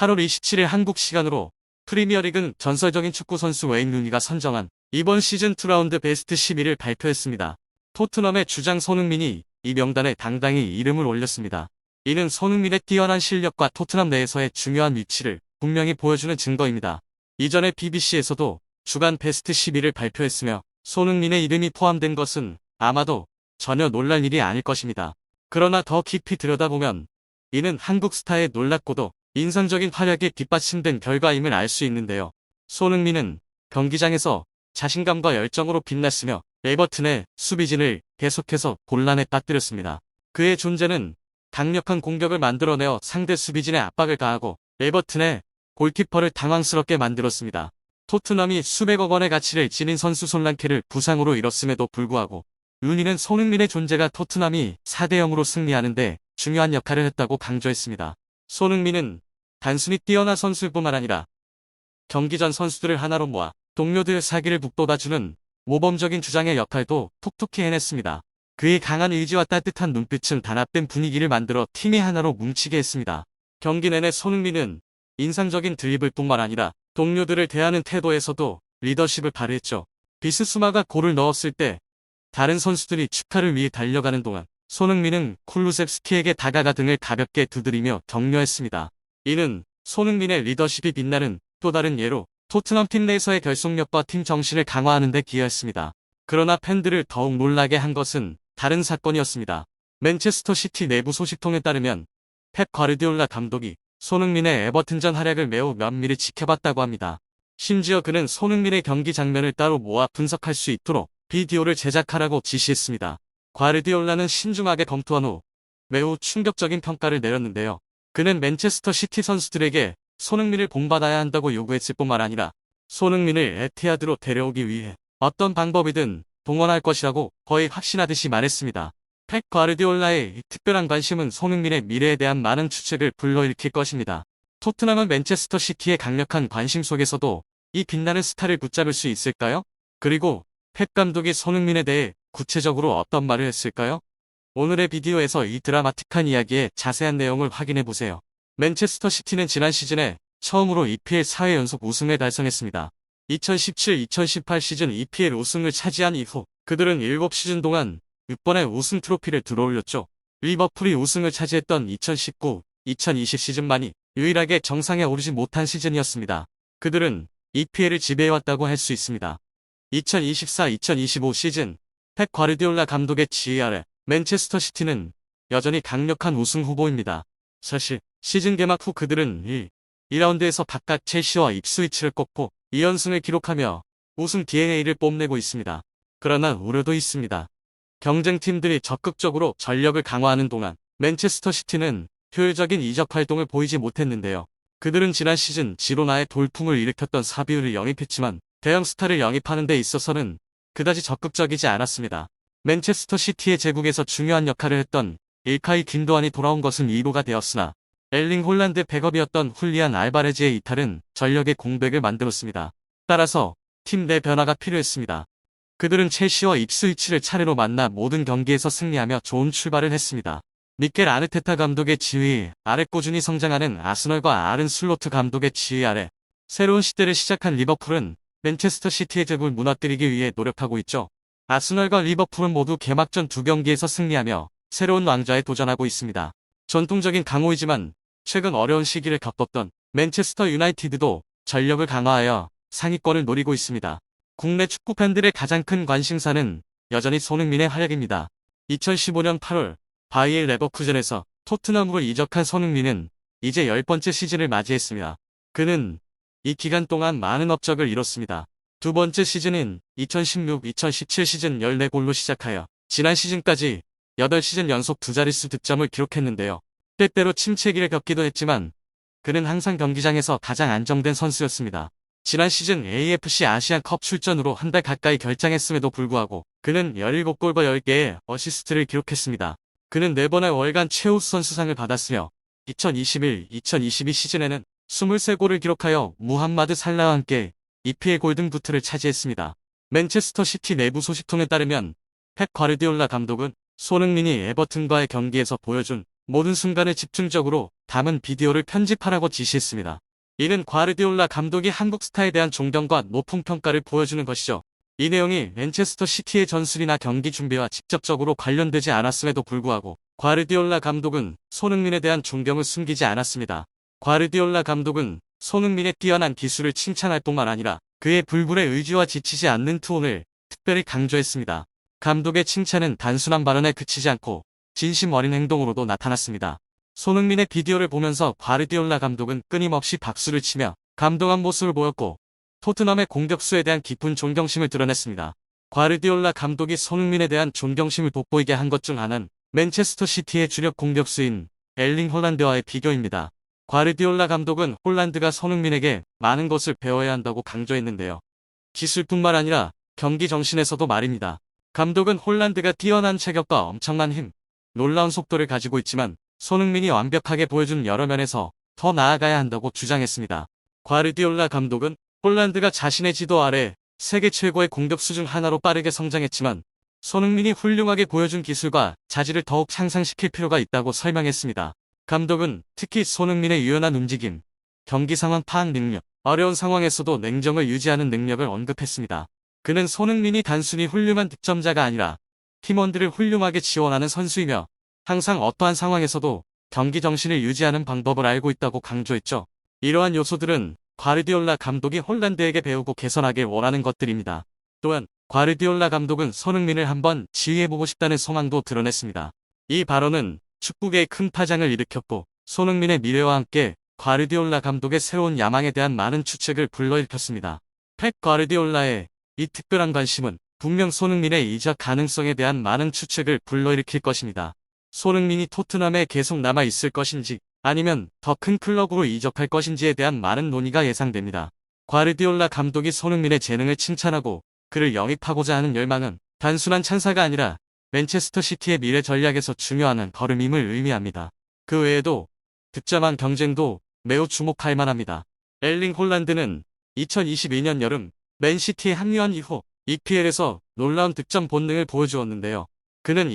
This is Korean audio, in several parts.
8월 27일 한국 시간으로 프리미어리그 전설적인 축구 선수 웨인 루니가 선정한 이번 시즌 2라운드 베스트 11을 발표했습니다. 토트넘의 주장 손흥민이 이 명단에 당당히 이름을 올렸습니다. 이는 손흥민의 뛰어난 실력과 토트넘 내에서의 중요한 위치를 분명히 보여주는 증거입니다. 이전에 BBC에서도 주간 베스트 11을 발표했으며 손흥민의 이름이 포함된 것은 아마도 전혀 놀랄 일이 아닐 것입니다. 그러나 더 깊이 들여다보면 이는 한국 스타의 놀랍고도 인상적인 활약에 뒷받침된 결과임을 알 수 있는데요. 손흥민은 경기장에서 자신감과 열정으로 빛났으며 에버튼의 수비진을 계속해서 곤란에 빠뜨렸습니다. 그의 존재는 강력한 공격을 만들어내어 상대 수비진의 압박을 가하고 에버튼의 골키퍼를 당황스럽게 만들었습니다. 토트넘이 수백억 원의 가치를 지닌 선수 손란케를 부상으로 잃었음에도 불구하고 루니는 손흥민의 존재가 토트넘이 4대0으로 승리하는데 중요한 역할을 했다고 강조했습니다. 손흥민은 단순히 뛰어난 선수일 뿐만 아니라 경기 전 선수들을 하나로 모아 동료들의 사기를 북돋아주는 모범적인 주장의 역할도 톡톡히 해냈습니다. 그의 강한 의지와 따뜻한 눈빛은 단합된 분위기를 만들어 팀이 하나로 뭉치게 했습니다. 경기 내내 손흥민은 인상적인 드리블뿐만 아니라 동료들을 대하는 태도에서도 리더십을 발휘했죠. 비스수마가 골을 넣었을 때 다른 선수들이 축하를 위해 달려가는 동안 손흥민은 쿨루셉스키에게 다가가 등을 가볍게 두드리며 격려했습니다. 이는 손흥민의 리더십이 빛나는 또 다른 예로 토트넘 팀 내에서의 결속력과 팀 정신을 강화하는 데 기여했습니다. 그러나 팬들을 더욱 놀라게 한 것은 다른 사건이었습니다. 맨체스터 시티 내부 소식통에 따르면 펩 과르디올라 감독이 손흥민의 에버튼전 활약을 매우 면밀히 지켜봤다고 합니다. 심지어 그는 손흥민의 경기 장면을 따로 모아 분석할 수 있도록 비디오를 제작하라고 지시했습니다. 과르디올라는 신중하게 검토한 후 매우 충격적인 평가를 내렸는데요. 그는 맨체스터 시티 선수들에게 손흥민을 본받아야 한다고 요구했을 뿐만 아니라 손흥민을 에티하드로 데려오기 위해 어떤 방법이든 동원할 것이라고 거의 확신하듯이 말했습니다. 펩 과르디올라의 특별한 관심은 손흥민의 미래에 대한 많은 추측을 불러일으킬 것입니다. 토트넘은 맨체스터 시티의 강력한 관심 속에서도 이 빛나는 스타를 붙잡을 수 있을까요? 그리고 펩 감독이 손흥민에 대해 구체적으로 어떤 말을 했을까요? 오늘의 비디오에서 이 드라마틱한 이야기의 자세한 내용을 확인해보세요. 맨체스터 시티는 지난 시즌에 처음으로 EPL 4회 연속 우승을 달성했습니다. 2017-2018 시즌 EPL 우승을 차지한 이후 그들은 7시즌 동안 6번의 우승 트로피를 들어올렸죠. 리버풀이 우승을 차지했던 2019-2020 시즌만이 유일하게 정상에 오르지 못한 시즌이었습니다. 그들은 EPL을 지배해왔다고 할 수 있습니다. 2024-2025 시즌 펩 과르디올라 감독의 지휘 아래 맨체스터 시티는 여전히 강력한 우승 후보입니다. 사실 시즌 개막 후 그들은 2라운드에서 바깥 첼시와 입스위치를 꺾고 2연승을 기록하며 우승 DNA를 뽐내고 있습니다. 그러나 우려도 있습니다. 경쟁팀들이 적극적으로 전력을 강화하는 동안 맨체스터 시티는 효율적인 이적 활동을 보이지 못했는데요. 그들은 지난 시즌 지로나의 돌풍을 일으켰던 사비우를 영입했지만 대형 스타를 영입하는 데 있어서는 그다지 적극적이지 않았습니다. 맨체스터 시티의 제국에서 중요한 역할을 했던 일카이 균도안이 돌아온 것은 이유가 되었으나 엘링 홀란드 백업이었던 훌리안 알바레즈의 이탈은 전력의 공백을 만들었습니다. 따라서 팀 내 변화가 필요했습니다. 그들은 첼시와 입스위치를 차례로 만나 모든 경기에서 승리하며 좋은 출발을 했습니다. 미켈 아르테타 감독의 지휘 아래 꾸준히 성장하는 아스널과 아른 슬로트 감독의 지휘 아래 새로운 시대를 시작한 리버풀은 맨체스터 시티의 제국을 무너뜨리기 위해 노력하고 있죠. 아스널과 리버풀은 모두 개막전 2경기에서 승리하며 새로운 왕좌에 도전하고 있습니다. 전통적인 강호이지만 최근 어려운 시기를 겪었던 맨체스터 유나이티드도 전력을 강화하여 상위권을 노리고 있습니다. 국내 축구 팬들의 가장 큰 관심사는 여전히 손흥민의 활약입니다. 2015년 8월 바이엘 레버쿠젠에서 토트넘으로 이적한 손흥민은 이제 10번째 시즌을 맞이했습니다. 그는 이 기간 동안 많은 업적을 이뤘습니다. 두 번째 시즌인 2016-2017 시즌 14골로 시작하여 지난 시즌까지 8시즌 연속 두 자릿수 득점을 기록했는데요. 때때로 침체기를 겪기도 했지만 그는 항상 경기장에서 가장 안정된 선수였습니다. 지난 시즌 AFC 아시안컵 출전으로 한 달 가까이 결장했음에도 불구하고 그는 17골과 10개의 어시스트를 기록했습니다. 그는 4번의 월간 최우수 선수상을 받았으며 2021-2022 시즌에는 23골을 기록하여 무함마드 살라와 함께 EPL 골든부트를 차지했습니다. 맨체스터 시티 내부 소식통에 따르면 펩 과르디올라 감독은 손흥민이 에버튼과의 경기에서 보여준 모든 순간을 집중적으로 담은 비디오를 편집하라고 지시했습니다. 이는 과르디올라 감독이 한국 스타에 대한 존경과 높은 평가를 보여주는 것이죠. 이 내용이 맨체스터 시티의 전술이나 경기 준비와 직접적으로 관련되지 않았음에도 불구하고 과르디올라 감독은 손흥민에 대한 존경을 숨기지 않았습니다. 과르디올라 감독은 손흥민의 뛰어난 기술을 칭찬할 뿐만 아니라 그의 불굴의 의지와 지치지 않는 투혼을 특별히 강조했습니다. 감독의 칭찬은 단순한 발언에 그치지 않고 진심 어린 행동으로도 나타났습니다. 손흥민의 비디오를 보면서 과르디올라 감독은 끊임없이 박수를 치며 감동한 모습을 보였고 토트넘의 공격수에 대한 깊은 존경심을 드러냈습니다. 과르디올라 감독이 손흥민에 대한 존경심을 돋보이게 한 것 중 하나는 맨체스터 시티의 주력 공격수인 엘링 홀란드와의 비교입니다. 과르디올라 감독은 홀란드가 손흥민에게 많은 것을 배워야 한다고 강조했는데요. 기술뿐만 아니라 경기 정신에서도 말입니다. 감독은 홀란드가 뛰어난 체격과 엄청난 힘, 놀라운 속도를 가지고 있지만 손흥민이 완벽하게 보여준 여러 면에서 더 나아가야 한다고 주장했습니다. 과르디올라 감독은 홀란드가 자신의 지도 아래 세계 최고의 공격수 중 하나로 빠르게 성장했지만 손흥민이 훌륭하게 보여준 기술과 자질을 더욱 향상시킬 필요가 있다고 설명했습니다. 감독은 특히 손흥민의 유연한 움직임, 경기 상황 파악 능력, 어려운 상황에서도 냉정을 유지하는 능력을 언급했습니다. 그는 손흥민이 단순히 훌륭한 득점자가 아니라 팀원들을 훌륭하게 지원하는 선수이며 항상 어떠한 상황에서도 경기 정신을 유지하는 방법을 알고 있다고 강조했죠. 이러한 요소들은 과르디올라 감독이 홀란드에게 배우고 개선하길 원하는 것들입니다. 또한 과르디올라 감독은 손흥민을 한번 지휘해보고 싶다는 소망도 드러냈습니다. 이 발언은 축구계에 큰 파장을 일으켰고 손흥민의 미래와 함께 과르디올라 감독의 새로운 야망에 대한 많은 추측을 불러일으켰습니다. 펩 과르디올라의 이 특별한 관심은 분명 손흥민의 이적 가능성에 대한 많은 추측을 불러일으킬 것입니다. 손흥민이 토트넘에 계속 남아있을 것인지 아니면 더 큰 클럽으로 이적할 것인지에 대한 많은 논의가 예상됩니다. 과르디올라 감독이 손흥민의 재능을 칭찬하고 그를 영입하고자 하는 열망은 단순한 찬사가 아니라 맨체스터 시티의 미래 전략에서 중요한 걸음임을 의미합니다. 그 외에도 득점왕 경쟁도 매우 주목할 만합니다. 엘링 홀란드는 2022년 여름 맨시티에 합류한 이후 EPL에서 놀라운 득점 본능을 보여주었는데요. 그는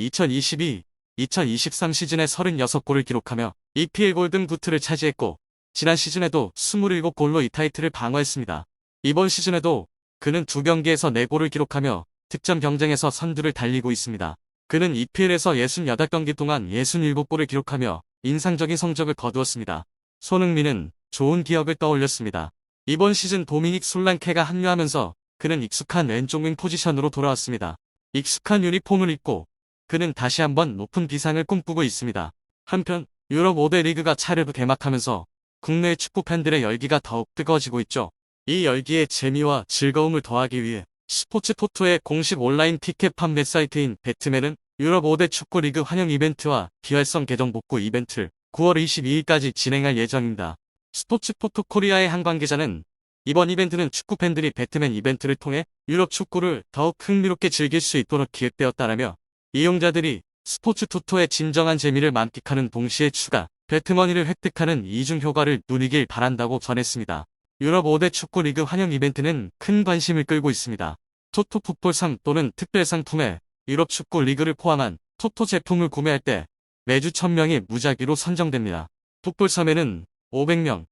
2022-2023 시즌에 36골을 기록하며 EPL 골든 부트를 차지했고 지난 시즌에도 27골로 이 타이틀을 방어했습니다. 이번 시즌에도 그는 2경기에서 4골을 기록하며 득점 경쟁에서 선두를 달리고 있습니다. 그는 EPL에서 68경기 동안 67골을 기록하며 인상적인 성적을 거두었습니다. 손흥민은 좋은 기억을 떠올렸습니다. 이번 시즌 도미닉 솔랑케가 합류하면서 그는 익숙한 왼쪽 윙 포지션으로 돌아왔습니다. 익숙한 유니폼을 입고 그는 다시 한번 높은 비상을 꿈꾸고 있습니다. 한편 유럽 5대 리그가 차례로 개막하면서 국내 축구 팬들의 열기가 더욱 뜨거워지고 있죠. 이 열기에 재미와 즐거움을 더하기 위해 스포츠 토토의 공식 온라인 티켓 판매 사이트인 배트맨은 유럽 5대 축구 리그 환영 이벤트와 비활성 계정 복구 이벤트를 9월 22일까지 진행할 예정입니다. 스포츠 토토 코리아의 한 관계자는 이번 이벤트는 축구 팬들이 배트맨 이벤트를 통해 유럽 축구를 더욱 흥미롭게 즐길 수 있도록 기획되었다라며 이용자들이 스포츠 토토의 진정한 재미를 만끽하는 동시에 추가 배트머니를 획득하는 이중 효과를 누리길 바란다고 전했습니다. 유럽 5대 축구 리그 환영 이벤트는 큰 관심을 끌고 있습니다. 토토 풋볼상 또는 특별 상품에 유럽 축구 리그를 포함한 토토 제품을 구매할 때 매주 1000명이 무작위로 선정됩니다. 풋볼3에는 500명,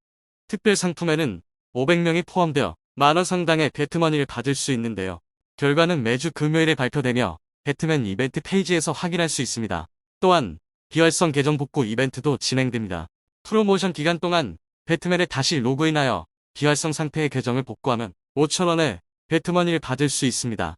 특별 상품에는 500명이 포함되어 만원 상당의 배트머니를 받을 수 있는데요. 결과는 매주 금요일에 발표되며 배트맨 이벤트 페이지에서 확인할 수 있습니다. 또한 비활성 계정 복구 이벤트도 진행됩니다. 프로모션 기간 동안 배트맨에 다시 로그인하여 비활성 상태의 계정을 복구하면 5,000원의 배트머니를 받을 수 있습니다.